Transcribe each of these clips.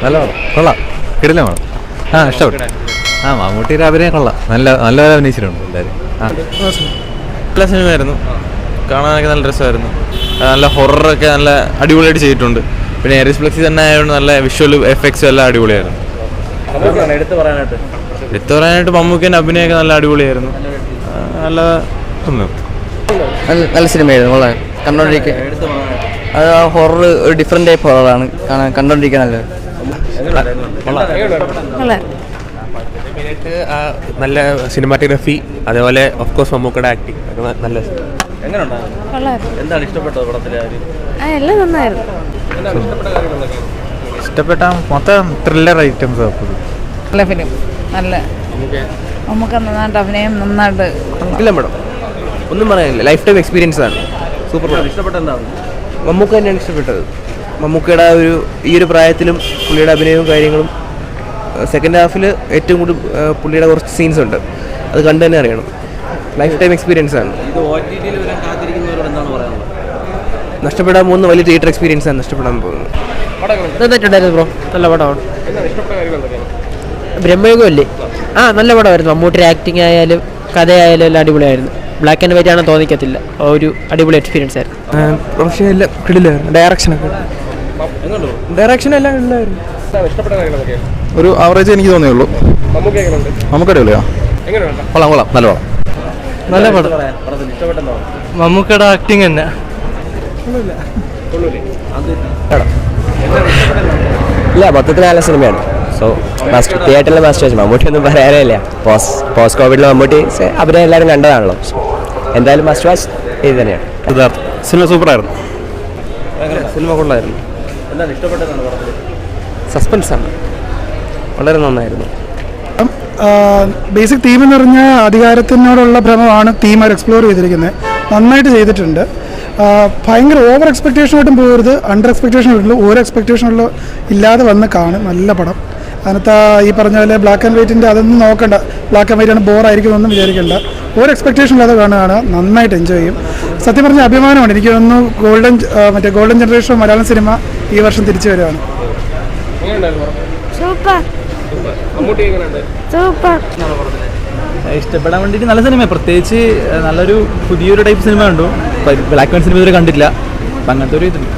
നല്ല കൊള്ളാം, കിടിലമാണ്. ഇഷ്ടപ്പെട്ടു. മമ്മൂട്ടിയുടെ അഭിനയം കൊള്ളാം, നല്ല അഭിനയിച്ചിട്ടുണ്ട് എല്ലാവരും. നല്ല സിനിമയായിരുന്നു, കാണാനൊക്കെ നല്ല രസമായിരുന്നു. നല്ല ഹൊററൊക്കെ നല്ല അടിപൊളിയായിട്ട് ചെയ്തിട്ടുണ്ട്. പിന്നെ എയറിസ് ഫ്ലെക്സി തന്നെ ആയതുകൊണ്ട് നല്ല വിഷ്വൽ എഫക്ട്സും എല്ലാം അടിപൊളിയായിരുന്നു. എടുത്തു പറയാനായിട്ട് മമ്മൂക്കിൻ്റെ അഭിനയമൊക്കെ നല്ല അടിപൊളിയായിരുന്നു. നല്ല സിനിമയായിരുന്നു, കൊള്ളാം. കണ്ടോണ്ടിരിക്കാൻ അത് ഹൊറർ, ഒരു ഡിഫറെന്റ് ടൈപ്പ് ഹൊററാണ്, കണ്ടോണ്ടിരിക്കാൻ നല്ലത്. നല്ല സിനിമാറ്റോഗ്രഫി, അതേപോലെ ഓഫ് കോഴ്സ് മമ്മൂക്കയുടെ ആക്ടിങ് നല്ല. എന്താണ് ഇഷ്ടപ്പെട്ടത് പടത്തിലെ? എല്ലാം നന്നായിരുന്നു. ഇഷ്ടപ്പെട്ട മൊത്തം ത്രില്ലർ ഐറ്റംസ്. നല്ല ഫിലിം, നല്ല നമുക്ക് നന്നായിട്ട് അഭിനയം, നന്നായിട്ട് ഇല്ല മേഡം, ഒന്നും പറയാനില്ല. ലൈഫ് ടൈം എക്സ്പീരിയൻസ് ആണ്. സൂപ്പർ. ഇഷ്ടപ്പെട്ട എന്താണ്? മമ്മൂക്ക തന്നെയാണ് ഇഷ്ടപ്പെട്ടത്. മമ്മൂക്കയുടെ ഈ ഒരു പ്രായത്തിലും പുള്ളിയുടെ അഭിനയവും കാര്യങ്ങളും. സെക്കൻഡ് ഹാഫിൽ ഏറ്റവും കൂടുതൽ പുള്ളിയുടെ കുറച്ച് സീൻസ് ഉണ്ട്, അത് കണ്ടു തന്നെ അറിയണം. ലൈഫ് ടൈം എക്സ്പീരിയൻസ് ആണ്. നഷ്ടപ്പെടാൻ പോകുന്ന വലിയ തിയേറ്റർ എക്സ്പീരിയൻസ് ആണ് നഷ്ടപ്പെടാൻ പോകുന്നത്. ബ്രോ നല്ല പടമാണ്. ബ്രഹ്മയുഗമല്ലേ? നല്ല പടമായിരുന്നു. മമ്മൂട്ടിയുടെ ആക്ടിങ് ആയാലും കഥയായാലും എല്ലാം അടിപൊളിയായിരുന്നു. ബ്ലാക്ക് ആൻഡ് വൈറ്റ് ആണെന്ന് തോന്നിക്കത്തില്ല, ഒരു അടിപൊളി എക്സ്പീരിയൻസ് ആയിരുന്നു. പക്ഷേ എല്ലാം കിടിലായിരുന്നു. ഡയറക്ഷൻ എല്ലാം കിടിലായിരുന്നു. ഒരു ആവറേജ് എനിക്ക് തോന്നിയുള്ളൂ. നമുക്ക് അടിപൊളിയാ, കൊള്ളാം, നല്ല പടം. നല്ല പടം. മമ്മൂക്കയുടെ ആക്ടിങ് തന്നെ. ഇല്ല, മൊത്തത്തിൽ നല്ല സിനിമയാണ്. സോ തിയേറ്ററിലെ മസ്റ്റ് വാച്ച്. മമ്മൂട്ടി ഒന്നും പറയാനില്ല. പോസ്റ്റ് കോവിഡിൽ മമ്മൂട്ടി അഭിനയം എല്ലാവരും കണ്ടതാണല്ലോ. എന്തായാലും മസ്റ്റ് വാച്ച് ഇത് തന്നെയാണ്. സിനിമ സൂപ്പറായിരുന്നു. സിനിമ കൊള്ളായിരുന്നു. സസ്പെൻസ് ആണ്, വളരെ നന്നായിരുന്നു. ബേസിക് തീം എന്ന് പറഞ്ഞാൽ അധികാരത്തിനോടുള്ള ഭ്രമമാണ് തീം അവർ എക്സ്പ്ലോർ ചെയ്തിരിക്കുന്നത്. നന്നായിട്ട് ചെയ്തിട്ടുണ്ട്. ഭയങ്കര ഓവർ എക്സ്പെക്റ്റേഷനായിട്ടും പോകരുത്, അണ്ടർ എക്സ്പെക്റ്റേഷൻ ഉള്ളൂ. ഓരോ എക്സ്പെക്റ്റേഷനുള്ള ഇല്ലാതെ വന്ന് കാണും. നല്ല പടം. അതിനകത്ത് ഈ പറഞ്ഞ പോലെ ബ്ലാക്ക് ആൻഡ് വൈറ്റിൻ്റെ അതൊന്നും നോക്കണ്ട. ബ്ലാക്ക് ആൻഡ് വൈറ്റ് ആണ്, ബോറായിരിക്കുമെന്നൊന്നും വിചാരിക്കേണ്ട. ഓരോ എക്സ്പെക്റ്റേഷൻ ഇല്ലാതെ കാണുകയാണ്, നന്നായിട്ട് എൻജോയ് ചെയ്യും. സത്യം പറഞ്ഞ അഭിമാനമാണ്. എനിക്ക് തോന്നുന്നു golden generation of Malayalam cinema ഈ വർഷം തിരിച്ചു വരികയാണ്. ഇഷ്ടപ്പെടാൻ വേണ്ടിയിട്ട് നല്ല സിനിമ. പ്രത്യേകിച്ച് നല്ലൊരു പുതിയൊരു ടൈപ്പ് സിനിമ കണ്ടു. ബ്ലാക്ക് ആൻഡ് സിനിമ ഇതുവരെ കണ്ടിട്ടില്ല. അപ്പം അങ്ങനത്തെ ഒരു ഇതുണ്ട്.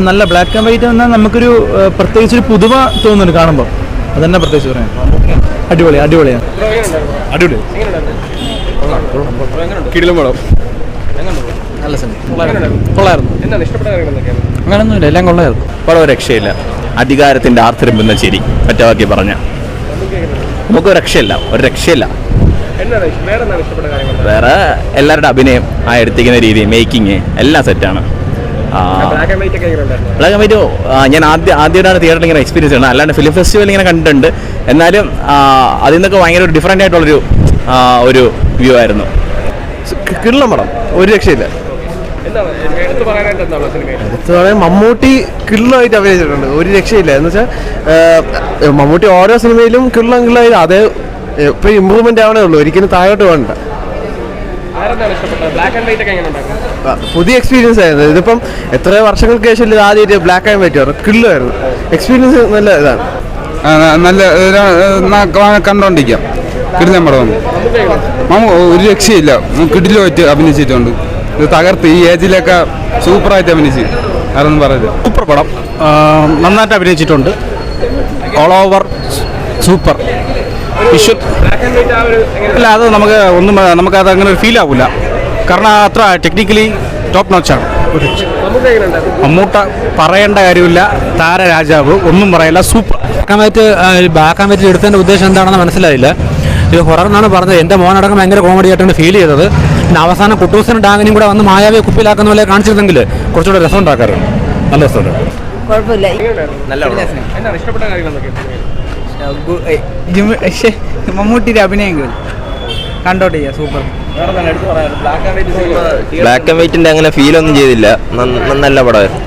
നല്ല ബ്ലാക്ക് ആൻഡ് വൈറ്റ് എന്നാൽ നമുക്കൊരു പ്രത്യേകിച്ചൊരു പുതുമ തോന്നുന്നുണ്ട് കാണുമ്പോൾ. അതന്നെ പ്രത്യേകിച്ച് പറയാം. അടിപൊളിയാണ്. നല്ല സിനിമ, കൊള്ളായിരുന്നു. അങ്ങനൊന്നുമില്ല, എല്ലാം കൊള്ളായിരുന്നു. പടം രക്ഷയില്ല. അധികാരത്തിന്റെ ആർത്തിരമ്പുന്ന ചിരി ഒറ്റവാക്കി പറഞ്ഞ നമുക്ക് ഒരു രക്ഷയില്ല. വേറെ എല്ലാവരുടെ അഭിനയം, എടുത്തിരിക്കുന്ന രീതി, മേക്കിങ് എല്ലാം സെറ്റാണ്. ബ്ലാക്ക് ആൻഡ് വൈറ്റ് ഞാൻ ആദ്യമായിട്ടാണ് തിയേറ്ററിൽ ഇങ്ങനെ എക്സ്പീരിയൻസ് ചെയ്യുന്നത്. അല്ലാണ്ട് ഫിലിം ഫെസ്റ്റിവൽ ഇങ്ങനെ കണ്ടിട്ടുണ്ട്. എന്നാലും അതിൽ നിന്നൊക്കെ ഭയങ്കര ഒരു ഡിഫറെൻ്റ് ആയിട്ടുള്ളൊരു ഒരു വ്യൂ ആയിരുന്നു. കിടിലം പടം, ഒരു രക്ഷയില്ല. എടുത്തു പറയാൻ മമ്മൂട്ടി കിടിലമായിട്ട് അഭിനയിച്ചിട്ടുണ്ട്, ഒരു രക്ഷയില്ല. എന്ന് വെച്ചാൽ മമ്മൂട്ടി ഓരോ സിനിമയിലും കിടിലായി അതേ ഇപ്പൊ ഇമ്പ്രൂവ്മെന്റ് ആവണേ ഉള്ളൂ, ഒരിക്കലും താഴോട്ട് വേണ്ട. പുതിയ എക്സ്പീരിയൻസ് ആയിരുന്നു. ഇതിപ്പം എത്ര വർഷങ്ങൾക്ക് ശേഷം ഇത് ആദ്യമായിട്ട് ബ്ലാക്ക് ആൻഡ് വൈറ്റ് ആയിരുന്നു. കിടിലായിരുന്നു എക്സ്പീരിയൻസ്, നല്ല ഇതാണ്. നല്ല കണ്ടോണ്ടിരിക്കാം. കിടിലം പടമാണ്. ഒരു രക്ഷയില്ല, കിടിലുമായിട്ട് അഭിനയിച്ചിട്ടുണ്ട്. ഇത് തകർത്ത് ഈ ഏജിലൊക്കെ സൂപ്പറായിട്ട് അഭിനയിച്ച്, അതൊന്നും പറയില്ല. സൂപ്പർ പടം, നന്നായിട്ട് അഭിനയിച്ചിട്ടുണ്ട്. All over super. അല്ല, അത് നമുക്കത് അങ്ങനെ ഒരു ഫീൽ ആവില്ല. കാരണം അത്ര ടെക്നിക്കലി ടോപ്പ് നോച്ചാണ്. മമ്മൂട്ട പറയേണ്ട കാര്യമില്ല, താരരാജാവ്, ഒന്നും പറയില്ല, സൂപ്പർ. ബ്ലാക്ക് ആൻഡ് വൈറ്റ് എടുത്തതിൻ്റെ ഉദ്ദേശം എന്താണെന്ന് മനസ്സിലായില്ല. ഇത് ഹൊറർ എന്നാണ് പറഞ്ഞത്. എൻ്റെ മോനടക്കം ഭയങ്കര കോമഡി ആയിട്ടാണ് ഫീൽ ചെയ്തത്. പിന്നെ അവസാനം കുട്ടൂസനും ഡാങ്ങിനും കൂടെ വന്ന് മായാവിയെ കുപ്പിയിലാക്കുന്ന പോലെ കാണിച്ചിരുന്നെങ്കിൽ കുറച്ചുകൂടെ രസം ഉണ്ടാക്കാറുണ്ട്. നല്ല രസമുണ്ട്. കുഴപ്പമില്ല. മമ്മൂട്ടിയുടെ അഭിനയം കണ്ടോട്ടെ, സൂപ്പർ. ബ്ലാക്ക് ആൻഡ് വൈറ്റിന്റെ അങ്ങനെ ഫീലൊന്നും ചെയ്തില്ല. നല്ല പടമായിരുന്നു.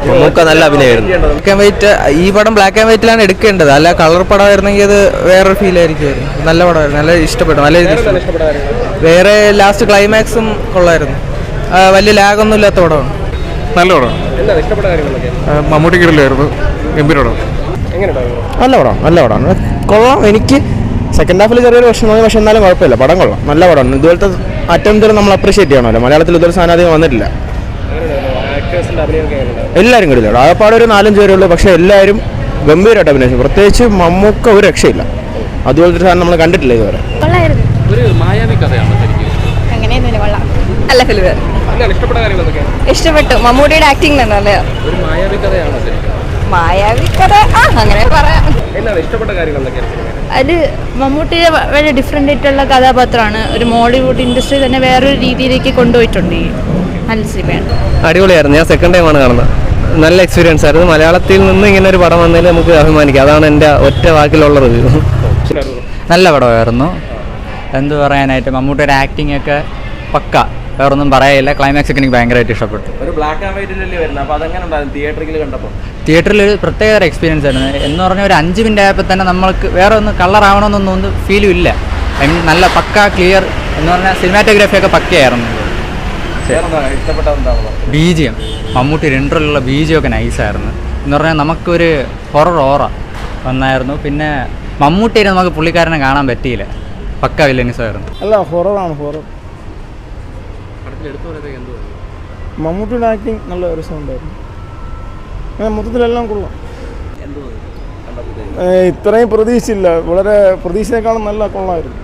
മമ്മൂക്ക നല്ല അഭിനയമായിരുന്നു. ബ്ലാക്ക് ആൻഡ് വൈറ്റ്, ഈ പടം ബ്ലാക്ക് ആൻഡ് വൈറ്റിലാണ് എടുക്കേണ്ടത്. അല്ല കളർ പടമായിരുന്നെങ്കിൽ അത് വേറൊരു ഫീൽ ആയിരിക്കുമായിരുന്നു. നല്ല പടമായിരുന്നു, നല്ല ഇഷ്ടപ്പെട്ടു, നല്ല രീതിയിൽ. വേറെ ലാസ്റ്റ് ക്ലൈമാക്സും കൊള്ളായിരുന്നു. വലിയ ലാഗൊന്നും ഇല്ലാത്ത പടമാണ്. നല്ല പടം. മമ്മൂട്ടി കിടിലായിരുന്നു. ഗംഭീര പടം. നല്ല പടം, നല്ല പടമാണ്, കൊള്ളാം. എനിക്ക് സെക്കൻഡ് ഹാഫിൽ ചെറിയൊരു പ്രശ്നം തോന്നി, പക്ഷെ എന്നാലും കുഴപ്പമില്ല, പടം കൊള്ളാം, നല്ല പടമാണ്. ഇതുപോലത്തെ അറ്റംപ്റ്റ് നമ്മൾ അപ്രീഷിയേറ്റ് ചെയ്യണമല്ലോ. മലയാളത്തിൽ ഇതൊരു സാധനം അധികം വന്നിട്ടില്ല. എല്ലാവരും കിടിലാണ്. ആകപ്പാടെ ഒരു 4-5 പേരേ ഉള്ളൂ, പക്ഷേ എല്ലാവരും ഗംഭീരമായിട്ട് അഭിനയിച്ചു. പ്രത്യേകിച്ച് മമ്മൂക്ക ഒരു രക്ഷയില്ല. അതുപോലത്തെ ഒരു സാധനം നമ്മൾ കണ്ടിട്ടില്ല ഇതുവരെ. അങ്ങനെയൊന്നുമില്ല, കൊള്ളാം, നല്ല ഫിലിം. ഇഷ്ടപ്പെട്ടു. മമ്മൂട്ടിയുടെ ആക്ടിങ് തന്നെ മായാവി കഥ, അങ്ങനെ പറയാം. അത് മമ്മൂട്ടിയുടെ വളരെ ഡിഫറെൻ്റ് ആയിട്ടുള്ള കഥാപാത്രമാണ്. ഒരു മോളിവുഡ് ഇൻഡസ്ട്രി തന്നെ വേറൊരു രീതിയിലേക്ക് കൊണ്ടുപോയിട്ടുണ്ട്. നല്ല സിനിമയാണ്, അടിപൊളിയായിരുന്നു. ഞാൻ സെക്കൻഡ് ടൈമാണ് കാണുന്നത്. നല്ല എക്സ്പീരിയൻസ് ആയിരുന്നു. മലയാളത്തിൽ നിന്ന് ഇങ്ങനെ ഒരു പടം വന്നതിൽ നമുക്ക് അഭിമാനിക്കാം. അതാണ് എൻ്റെ ഒറ്റ വാക്കിലുള്ള റിവ്യൂ. നല്ല പടമായിരുന്നു. എന്ത് പറയാനായിട്ട്, മമ്മൂട്ടിയുടെ ആക്ടിങ് ഒക്കെ പക്ക, വേറൊന്നും പറയാനില്ല. ക്ലൈമാക്സ് ഒക്കെ എനിക്ക് ഭയങ്കരമായിട്ട് ഇഷ്ടപ്പെട്ടു. ഒരു ബ്ലാക്ക് ആൻഡ് വൈറ്റിലല്ലേ വരുന്നത്, അപ്പോൾ അതെങ്ങനെ ഉണ്ടായിരുന്നു തിയേറ്ററിൽ കണ്ടപ്പോൾ? തിയേറ്ററിൽ ഒരു പ്രത്യേക എക്സ്പീരിയൻസ് ആയിരുന്നു. എന്ന് പറഞ്ഞാൽ ഒരു 5 മിനിറ്റ് ആയപ്പോൾ തന്നെ നമ്മൾക്ക് വേറെ ഒന്ന് കളർ ആവണമെന്നൊന്നും ഫീലും ഇല്ല. ഐ മീൻ നല്ല പക്ക ക്ലിയർ എന്ന് പറഞ്ഞാൽ സിനിമാറ്റോഗ്രാഫി ഒക്കെ പക്കയായിരുന്നു. BGM, മമ്മൂട്ടി ഇൻട്രോയിലുള്ള BGM ഒക്കെ നൈസായിരുന്നു. എന്ന് പറഞ്ഞാൽ നമുക്കൊരു ഹൊറർ ഓറ വന്നായിരുന്നു. പിന്നെ മമ്മൂട്ടിയെ നമുക്ക് പുള്ളിക്കാരനെ കാണാൻ പറ്റിയില്ല, പക്ക വില്ലനിസമായിരുന്നു. അല്ല, ഹൊററാണ്, ഹൊറർ. മമ്മൂട്ടിയുടെ ആക്ടിങ് നല്ല രസമുണ്ടായിരുന്നു. മൊത്തത്തിലെല്ലാം കൊള്ളാം. ഇത്രയും പ്രതീക്ഷിച്ചില്ല, വളരെ പ്രതീക്ഷയെക്കാളും നല്ല കൊള്ളായിരുന്നു.